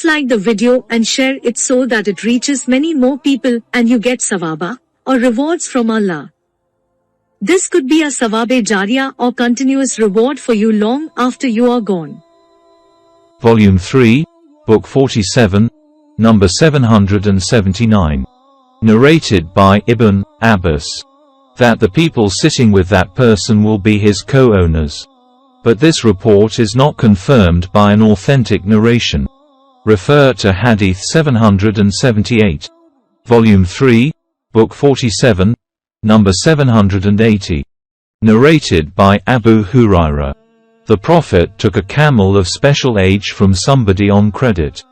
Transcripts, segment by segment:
Please like the video and share it so that it reaches many more people and you get sawaba, or rewards from Allah. This could be a sawabe jariyah or continuous reward for you long after you are gone. Volume 3, Book 47, number 779. Narrated by Ibn Abbas. That the people sitting with that person will be his co-owners. But this report is not confirmed by an authentic narration. Refer to Hadith 778. Volume 3, Book 47, number 780. Narrated by Abu Hurairah. The Prophet took a camel of special age from somebody on credit.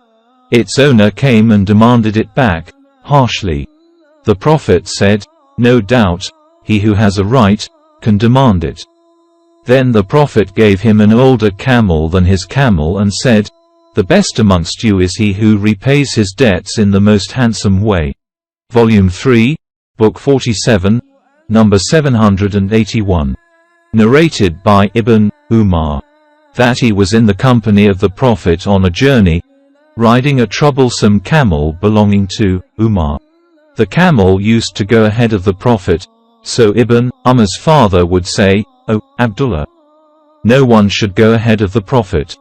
Its owner came and demanded it back, harshly. The Prophet said, "No doubt, he who has a right, can demand it." Then the Prophet gave him an older camel than his camel and said, "The best amongst you is he who repays his debts in the most handsome way." Volume 3, Book 47, number 781. Narrated by Ibn Umar. That he was in the company of the Prophet on a journey, riding a troublesome camel belonging to Umar. The camel used to go ahead of the Prophet, so Ibn Umar's father would say, "O Abdullah, no one should go ahead of the Prophet."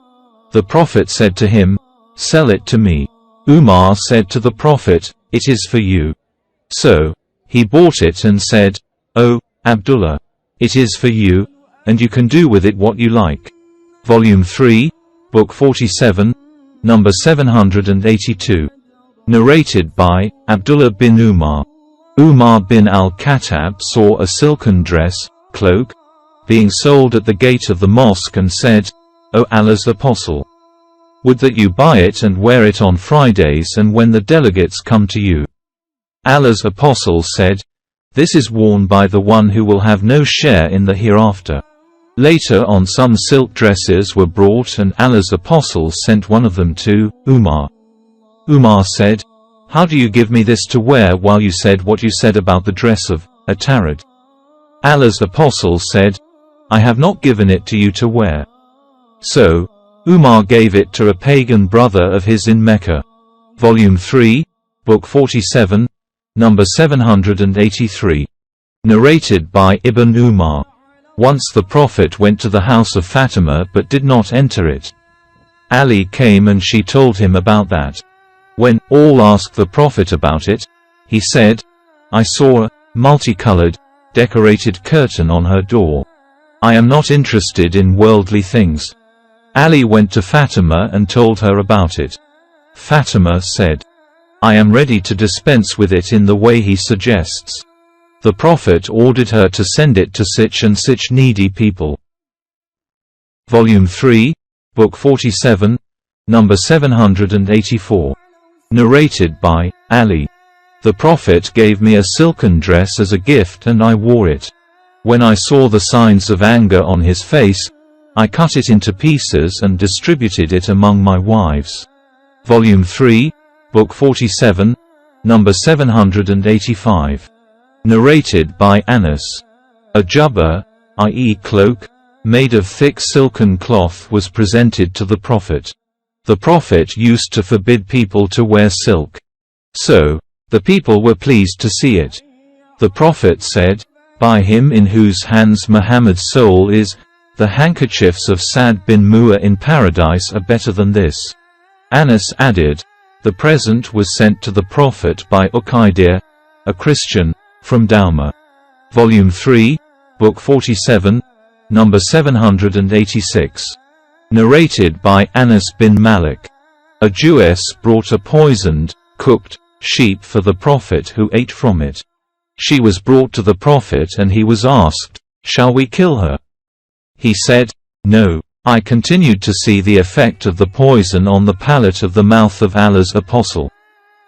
The Prophet said to him, "Sell it to me." Umar said to the Prophet, "It is for you." So he bought it and said, "O Abdullah, it is for you, and you can do with it what you like." Volume 3, Book 47, number 782. Narrated by Abdullah bin Umar. Umar bin al-Khattab saw a silken dress, cloak, being sold at the gate of the mosque and said, "O Allah's Apostle, would that you buy it and wear it on Fridays and when the delegates come to you." Allah's Apostle said, "This is worn by the one who will have no share in the hereafter." Later on some silk dresses were brought and Allah's Apostle sent one of them to Umar. Umar said, "How do you give me this to wear while you said what you said about the dress of a Tarid?" Allah's Apostle said, "I have not given it to you to wear." So Umar gave it to a pagan brother of his in Mecca. Volume 3, Book 47, number 783. Narrated by Ibn Umar. Once the Prophet went to the house of Fatima but did not enter it. Ali came and she told him about that. When all asked the Prophet about it, he said, "I saw a multicolored, decorated curtain on her door. I am not interested in worldly things." Ali went to Fatima and told her about it. Fatima said, "I am ready to dispense with it in the way he suggests." The Prophet ordered her to send it to such and such needy people. Volume 3, Book 47, number 784. Narrated by Ali. The Prophet gave me a silken dress as a gift and I wore it. When I saw the signs of anger on his face, I cut it into pieces and distributed it among my wives. Volume 3, Book 47, number 785. Narrated by Anas. A jubba, i.e. cloak, made of thick silken cloth was presented to the Prophet. The Prophet used to forbid people to wear silk. So, the people were pleased to see it. The Prophet said, "By him in whose hands Muhammad's soul is, the handkerchiefs of Sa'd bin Mu'a in paradise are better than this." Anas added, "The present was sent to the Prophet by Uqaydir, a Christian, from Dauma." Volume 3, Book 47, number 786. Narrated by Anas bin Malik. A Jewess brought a poisoned, cooked, sheep for the Prophet who ate from it. She was brought to the Prophet and he was asked, "Shall we kill her?" He said, "No, I continued to see the effect of the poison on the palate of the mouth of Allah's Apostle."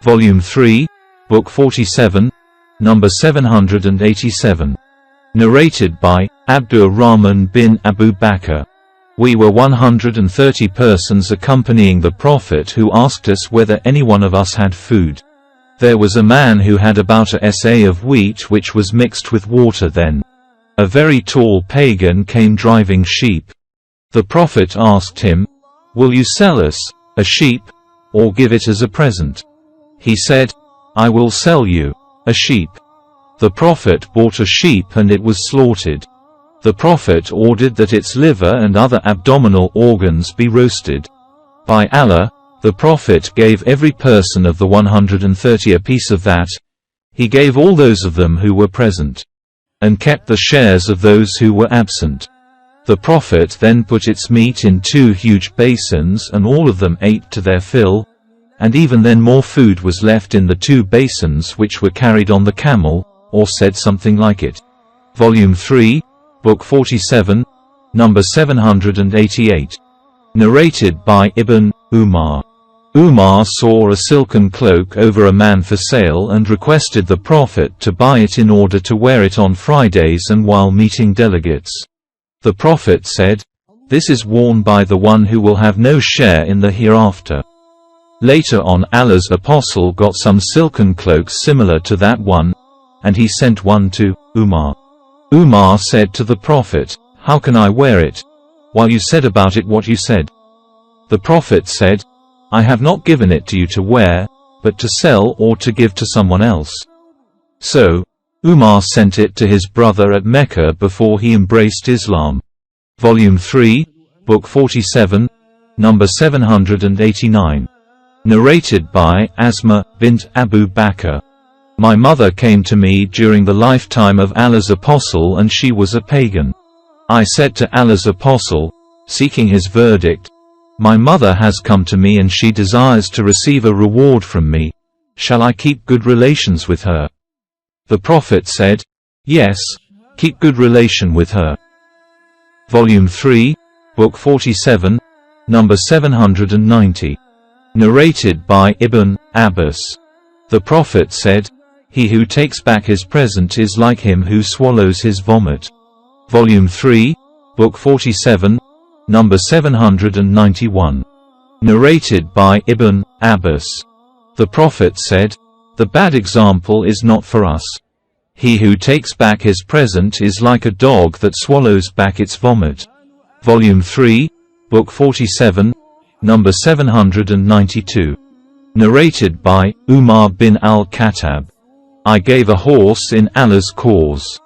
Volume 3, Book 47, number 787. Narrated by Abdur Rahman bin Abu Bakr. We were 130 persons accompanying the Prophet who asked us whether any one of us had food. There was a man who had about a sa of wheat which was mixed with water. Then a very tall pagan came driving sheep. The Prophet asked him, "Will you sell us a sheep?" or give it as a present?" He said, "I will sell you a sheep." The Prophet bought a sheep and it was slaughtered. The Prophet ordered that its liver and other abdominal organs be roasted. By Allah, the Prophet gave every person of the 130 a piece of that. He gave all those of them who were present, and kept the shares of those who were absent. The Prophet then put its meat in 2 huge basins and all of them ate to their fill, and even then more food was left in the 2 basins which were carried on the camel, or said something like it. Volume 3, Book 47, number 788. Narrated by Ibn Umar. Umar saw a silken cloak over a man for sale and requested the Prophet to buy it in order to wear it on Fridays and while meeting delegates. The Prophet said, "This is worn by the one who will have no share in the hereafter." Later on, Allah's apostle got some silken cloaks similar to that one, and he sent one to Umar. Umar said to the Prophet, "How can I wear it, while you said about it what you said?" The Prophet said, "I have not given it to you to wear, but to sell or to give to someone else." So, Umar sent it to his brother at Mecca before he embraced Islam. Volume 3, Book 47, number 789. Narrated by Asma bint Abu Bakr. My mother came to me during the lifetime of Allah's apostle and she was a pagan. I said to Allah's apostle, seeking his verdict, "My mother has come to me and she desires to receive a reward from me. Shall I keep good relations with her?" The Prophet said, "Yes, keep good relation with her." Volume 3, Book 47, number 790. Narrated by Ibn Abbas. The Prophet said, "He who takes back his present is like him who swallows his vomit." Volume 3, Book 47, number 791. Narrated by Ibn Abbas. The Prophet said, "The bad example is not for us. He who takes back his present is like a dog that swallows back its vomit." Volume 3, Book 47, number 792. Narrated by Umar bin al-Khattab. I gave a horse in Allah's cause.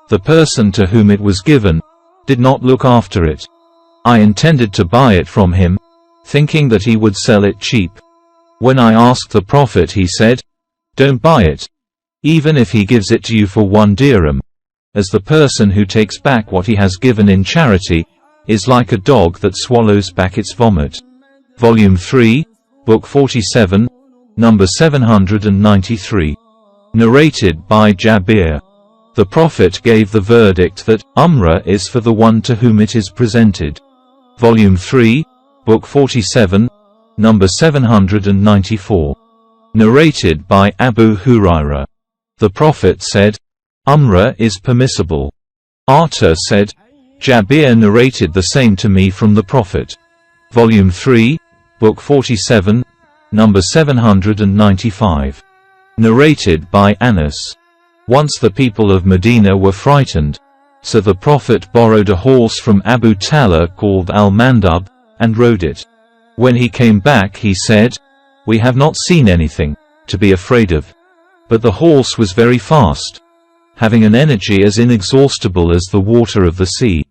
The person to whom it was given did not look after it. I intended to buy it from him, thinking that he would sell it cheap. When I asked the Prophet, he said, "Don't buy it, even if he gives it to you for 1 dirham, as the person who takes back what he has given in charity is like a dog that swallows back its vomit." Volume 3, Book 47, number 793. Narrated by Jabir. The Prophet gave the verdict that Umrah is for the one to whom it is presented. Volume 3, Book 47, number 794. Narrated by Abu Hurairah. The Prophet said, "Umrah is permissible." Arta said, "Jabir narrated the same to me from the Prophet." Volume 3, Book 47, number 795. Narrated by Anas. Once the people of Medina were frightened, so the Prophet borrowed a horse from Abu Talha called Al-Mandab, and rode it. When he came back he said, "We have not seen anything to be afraid of." But the horse was very fast, having an energy as inexhaustible as the water of the sea.